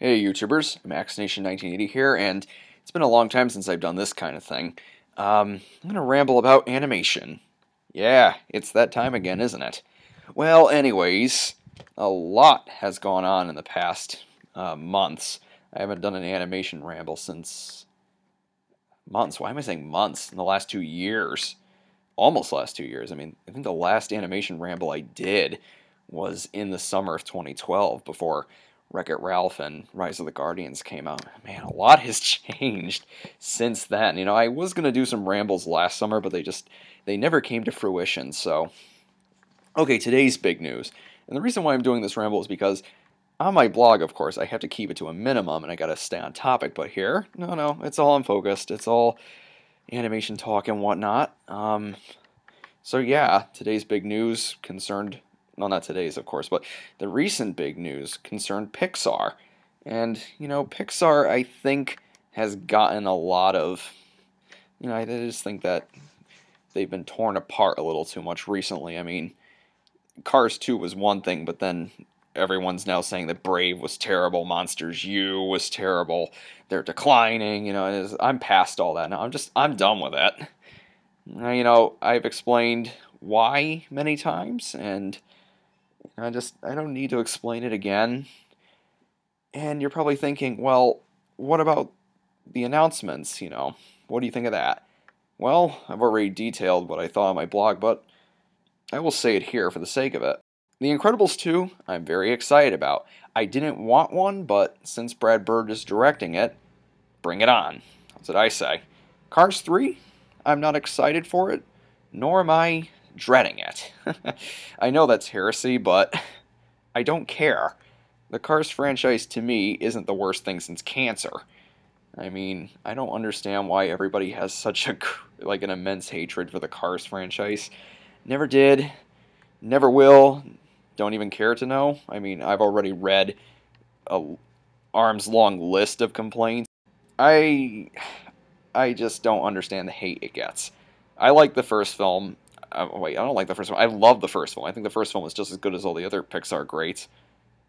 Hey YouTubers, MaxNation1980 here, and it's been a long time since I've done this kind of thing. I'm gonna ramble about animation. Yeah, it's that time again, isn't it? Well, anyways, a lot has gone on in the past months. I haven't done an animation ramble since months. Why am I saying months? In the last 2 years. Almost last 2 years. I mean, I think the last animation ramble I did was in the summer of 2012 before Wreck-It Ralph and Rise of the Guardians came out. Man, a lot has changed since then. You know, I was going to do some rambles last summer, but they never came to fruition, so... Okay, today's big news. And the reason why I'm doing this ramble is because on my blog, of course, I have to keep it to a minimum and I got to stay on topic, but here, no, it's all Unfocused. It's all animation talk and whatnot. So yeah, today's big news concerned... Well, not today's, of course, but the recent big news concerned Pixar. And, you know, Pixar, I think, has gotten a lot of... You know, I just think that they've been torn apart a little too much recently. I mean, Cars 2 was one thing, but then everyone's now saying that Brave was terrible, Monsters U was terrible, they're declining, you know, I'm past all that now. I'm done with it. You know, I've explained why many times, and... I don't need to explain it again. And you're probably thinking, well, what about the announcements, you know? What do you think of that? Well, I've already detailed what I thought on my blog, but I will say it here for the sake of it. The Incredibles 2, I'm very excited about. I didn't want one, but since Brad Bird is directing it, bring it on. That's what I say. Cars 3, I'm not excited for it, nor am I dreading it. I know that's heresy, but I don't care. The Cars franchise, to me, isn't the worst thing since cancer. I mean, I don't understand why everybody has such an immense hatred for the Cars franchise. Never did, never will, don't even care to know. I mean, I've already read a arms-long list of complaints. I just don't understand the hate it gets. I like the first film. Wait, I don't like the first one. I love the first film. I think the first film is just as good as all the other Pixar greats.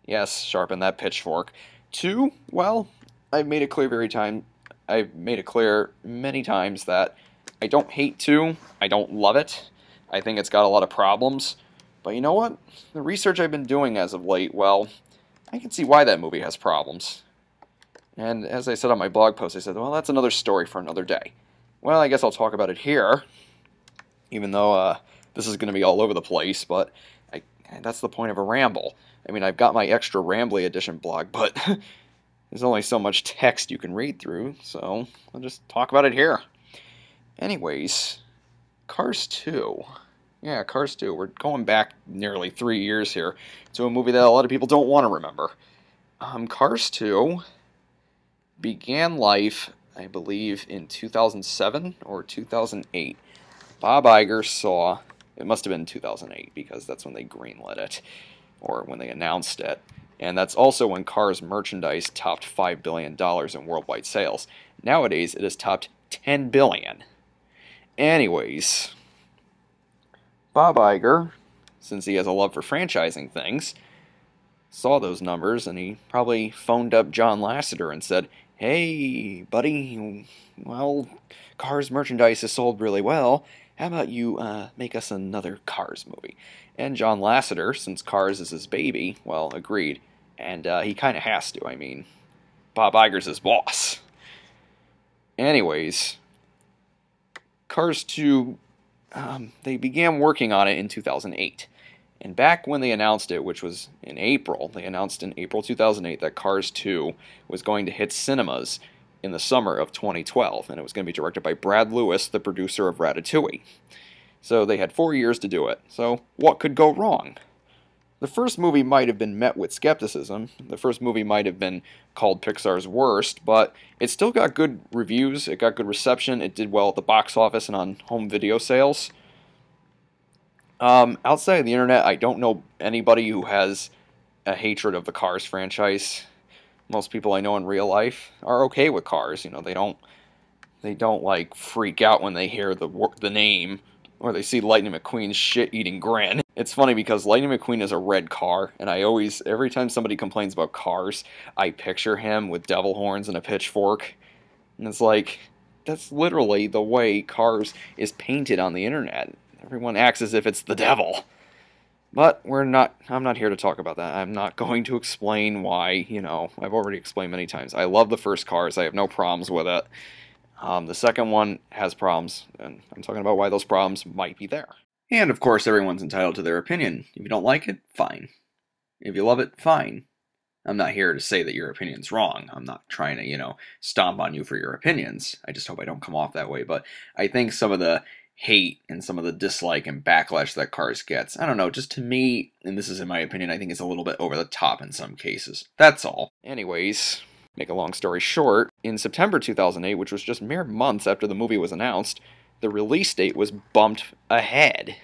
Yes, sharpen that pitchfork. 2, well, I've made it clear many times that I don't hate 2. I don't love it. I think it's got a lot of problems. But you know what? The research I've been doing as of late, well, I can see why that movie has problems. And as I said on my blog post, I said, well, that's another story for another day. Well, I guess I'll talk about it here. Even though this is going to be all over the place, but that's the point of a ramble. I mean, I've got my extra Rambly edition blog, but there's only so much text you can read through, so I'll just talk about it here. Anyways, Cars 2. Yeah, Cars 2. We're going back nearly 3 years here to a movie that a lot of people don't want to remember. Cars 2 began life, I believe, in 2007 or 2008. Bob Iger saw, it must have been 2008 because that's when they greenlit it, or when they announced it, and that's also when Cars merchandise topped $5 billion in worldwide sales. Nowadays, it has topped $10 billion. Anyways, Bob Iger, since he has a love for franchising things, saw those numbers, and he probably phoned up John Lasseter and said, hey, buddy, well, Cars merchandise has sold really well. How about you make us another Cars movie? And John Lasseter, since Cars is his baby, well, agreed. And he kind of has to. I mean, Bob Iger's his boss. Anyways, Cars 2, they began working on it in 2008. And back when they announced it, which was in April, they announced in April 2008 that Cars 2 was going to hit cinemas in the summer of 2012, and it was going to be directed by Brad Lewis, the producer of Ratatouille. So they had 4 years to do it. So what could go wrong? The first movie might have been met with skepticism. The first movie might have been called Pixar's worst, but it still got good reviews, it got good reception, it did well at the box office and on home video sales. Outside of the internet, I don't know anybody who has a hatred of the Cars franchise. Most people I know in real life are okay with Cars. You know, they don't like freak out when they hear the name or they see Lightning McQueen's shit-eating grin. It's funny because Lightning McQueen is a red car, and every time somebody complains about cars, I picture him with devil horns and a pitchfork. And it's like, that's literally the way Cars is painted on the internet. Everyone acts as if it's the devil. But I'm not here to talk about that. I'm not going to explain why, I've already explained many times. I love the first Cars. I have no problems with it. The second one has problems, and I'm talking about why those problems might be there. And of course, everyone's entitled to their opinion. If you don't like it, fine. If you love it, fine. I'm not here to say that your opinion's wrong. I'm not trying to, stomp on you for your opinions. I just hope I don't come off that way. But I think some of the hate and some of the dislike and backlash that Cars gets, I don't know, just to me, and this is in my opinion, I think it's a little bit over the top in some cases. That's all. Anyways, make a long story short, in September 2008, which was just mere months after the movie was announced, the release date was bumped ahead.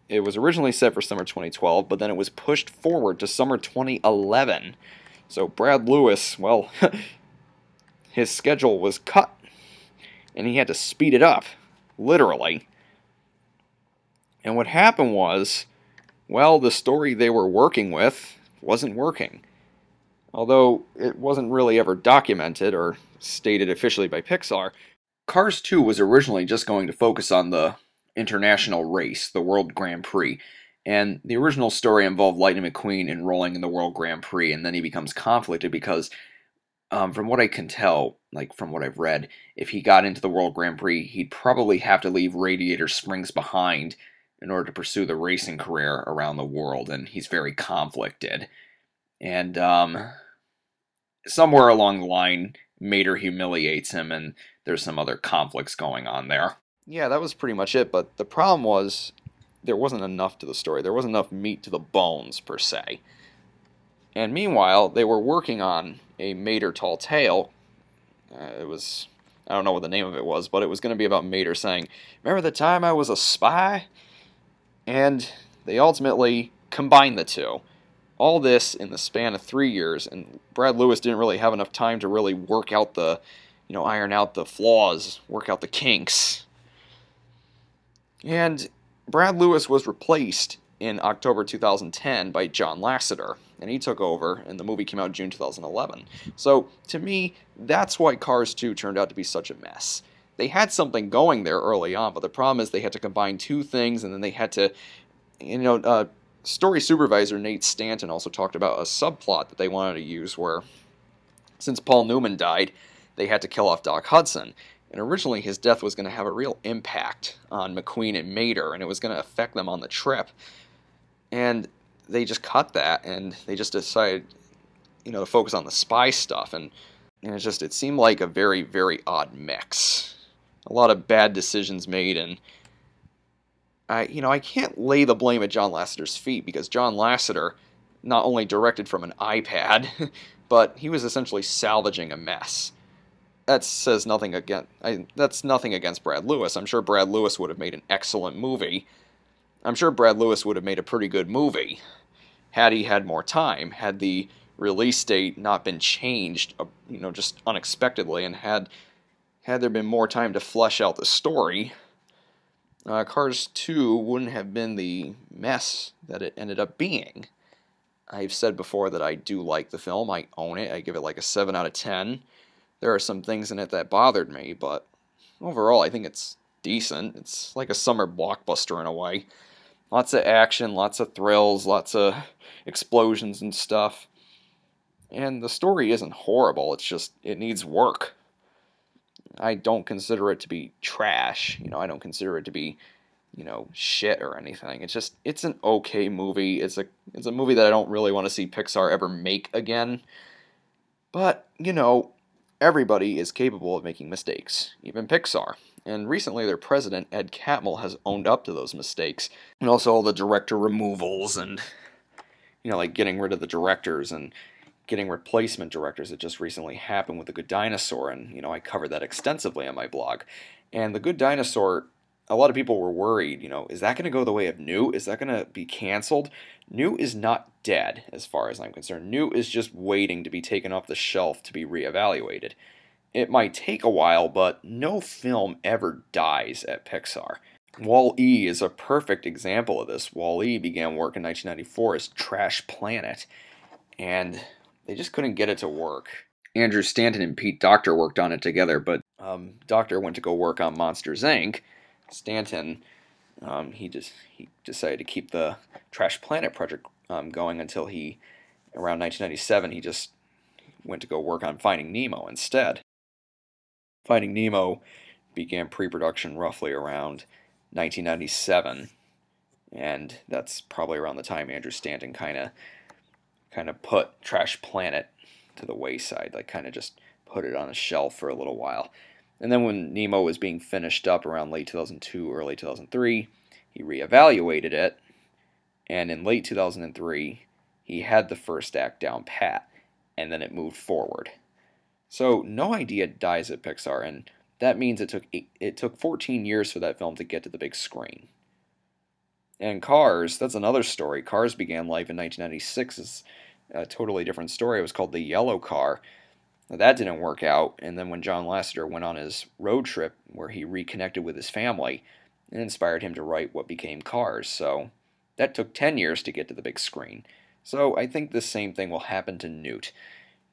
It was originally set for summer 2012, but then it was pushed forward to summer 2011. So Brad Lewis, well, his schedule was cut, and he had to speed it up, literally. And what happened was, well, the story they were working with wasn't working. Although it wasn't really ever documented or stated officially by Pixar, Cars 2 was originally just going to focus on the international race, the World Grand Prix. And the original story involved Lightning McQueen enrolling in the World Grand Prix, and then he becomes conflicted because, from what I can tell, like from what I've read, if he got into the World Grand Prix, he'd probably have to leave Radiator Springs behind in order to pursue the racing career around the world, and he's very conflicted. And somewhere along the line, Mater humiliates him, and there's some other conflicts going on there. Yeah, that was pretty much it, but the problem was there wasn't enough to the story. There wasn't enough meat to the bones, per se. And meanwhile, they were working on a Mater Tall Tale. I don't know what the name of it was, but it was going to be about Mater saying, "Remember the time I was a spy?" And they ultimately combined the two. All this in the span of 3 years, and Brad Lewis didn't really have enough time to really work out iron out the flaws, work out the kinks. And Brad Lewis was replaced in October 2010 by John Lasseter, and he took over, and the movie came out in June 2011. So, to me, that's why Cars 2 turned out to be such a mess. They had something going there early on, but the problem is they had to combine two things, and then they had to, story supervisor Nate Stanton also talked about a subplot that they wanted to use where, since Paul Newman died, they had to kill off Doc Hudson. And originally his death was going to have a real impact on McQueen and Mater, and it was going to affect them on the trip. And they just cut that, and they just decided, to focus on the spy stuff. And it seemed like a very, very odd mix. A lot of bad decisions made, and I can't lay the blame at John Lasseter's feet, because John Lasseter not only directed from an iPad, but he was essentially salvaging a mess. That's nothing against Brad Lewis. I'm sure Brad Lewis would have made an excellent movie. I'm sure Brad Lewis would have made a pretty good movie had he had more time, had the release date not been changed, just unexpectedly, and had there been more time to flesh out the story. Cars 2 wouldn't have been the mess that it ended up being. I've said before that I do like the film. I own it. I give it like a 7 out of 10. There are some things in it that bothered me, but overall I think it's decent. It's like a summer blockbuster in a way. Lots of action, lots of thrills, lots of explosions and stuff. And the story isn't horrible, it's just, it needs work. I don't consider it to be trash. I don't consider it to be, shit or anything. It's an okay movie. It's a movie that I don't really want to see Pixar ever make again. But, everybody is capable of making mistakes, even Pixar. And recently their president, Ed Catmull, has owned up to those mistakes. And also all the director removals and, like getting rid of the directors and getting replacement directors that just recently happened with The Good Dinosaur. And, I covered that extensively on my blog. And The Good Dinosaur, a lot of people were worried, is that going to go the way of New? Is that going to be canceled? New is not dead, as far as I'm concerned. New is just waiting to be taken off the shelf to be reevaluated. It might take a while, but no film ever dies at Pixar. Wall-E is a perfect example of this. Wall-E began work in 1994 as Trash Planet, and they just couldn't get it to work. Andrew Stanton and Pete Docter worked on it together, but Docter went to go work on Monsters, Inc. Stanton, he decided to keep the Trash Planet project going until around 1997, he just went to go work on Finding Nemo instead. Finding Nemo began pre-production roughly around 1997, and that's probably around the time Andrew Stanton kind of put Trash Planet to the wayside, like kind of just put it on a shelf for a little while. And then when Nemo was being finished up around late 2002, early 2003, he reevaluated it, and in late 2003, he had the first act down pat, and then it moved forward. So no idea dies at Pixar, and that means it took 14 years for that film to get to the big screen. And Cars, that's another story. Cars began life in 1996 as a totally different story. It was called The Yellow Car. Now, that didn't work out, and then when John Lasseter went on his road trip where he reconnected with his family, it inspired him to write what became Cars. So that took 10 years to get to the big screen. So I think the same thing will happen to Newt.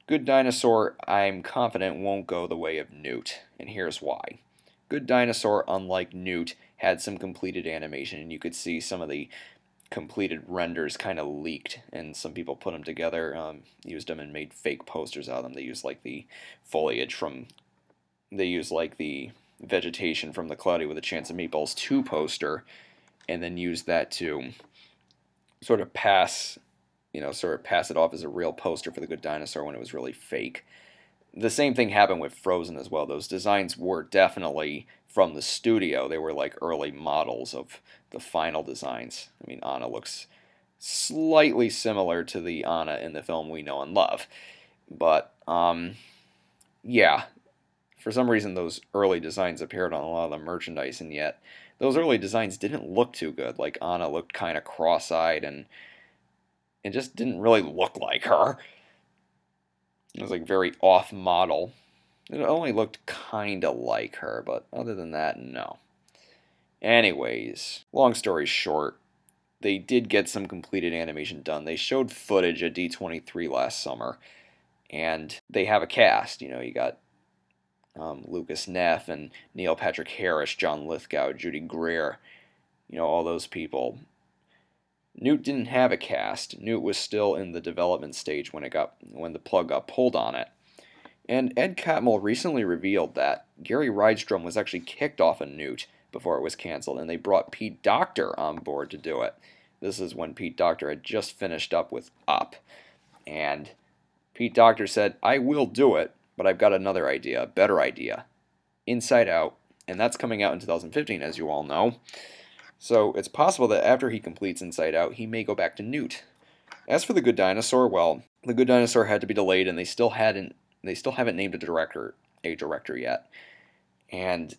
Good Dinosaur, I'm confident, won't go the way of Newt, and here's why. Good Dinosaur, unlike Newt, had some completed animation, and you could see some of the completed renders kind of leaked, and some people put them together, used them and made fake posters out of them. They used like the foliage they used like the vegetation from the Cloudy with a Chance of Meatballs 2 poster, and then used that to sort of pass it off as a real poster for the Good Dinosaur when it was really fake. The same thing happened with Frozen as well. Those designs were definitely from the studio. They were like early models of the final designs. I mean, Anna looks slightly similar to the Anna in the film we know and love. But, yeah, for some reason those early designs appeared on a lot of the merchandise, and yet those early designs didn't look too good. Like, Anna looked kind of cross-eyed, and it just didn't really look like her. It was like very off model. It only looked kinda like her, but other than that, no. Anyways, long story short, they did get some completed animation done. They showed footage at D23 last summer, and they have a cast. You got Lucas Neff and Neil Patrick Harris, John Lithgow, Judy Greer, all those people. Newt didn't have a cast. Newt was still in the development stage when the plug got pulled on it. And Ed Catmull recently revealed that Gary Rydstrom was actually kicked off of Newt before it was canceled, and they brought Pete Docter on board to do it. This is when Pete Docter had just finished up with Up. And Pete Docter said, "I will do it, but I've got another idea, a better idea. Inside Out." And that's coming out in 2015, as you all know. So it's possible that after he completes Inside Out, he may go back to Newt. As for The Good Dinosaur, well, The Good Dinosaur had to be delayed, and they still haven't named a director yet. And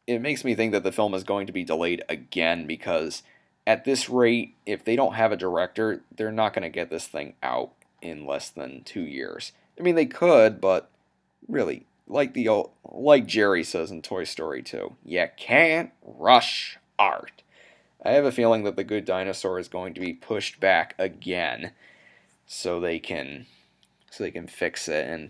it makes me think that the film is going to be delayed again, because at this rate, if they don't have a director, they're not going to get this thing out in less than 2 years. I mean, they could, but really, like Jerry says in Toy Story 2, you can't rush art. I have a feeling that The Good Dinosaur is going to be pushed back again, so they can fix it. And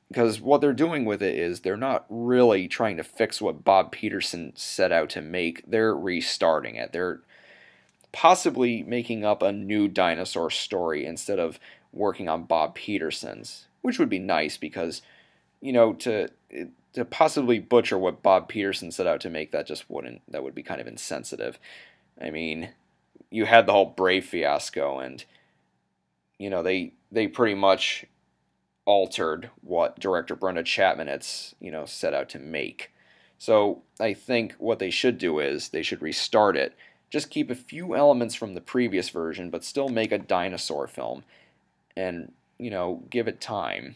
because what they're doing with it is they're not really trying to fix what Bob Peterson set out to make. They're restarting it. They're possibly making up a new dinosaur story instead of working on Bob Peterson's, which would be nice, because to possibly butcher what Bob Peterson set out to make, that would be kind of insensitive. I mean, you had the whole Brave fiasco, and they pretty much altered what director Brenda Chapman had set out to make. So I think what they should do is they should restart it. Just keep a few elements from the previous version, but still make a dinosaur film, and give it time.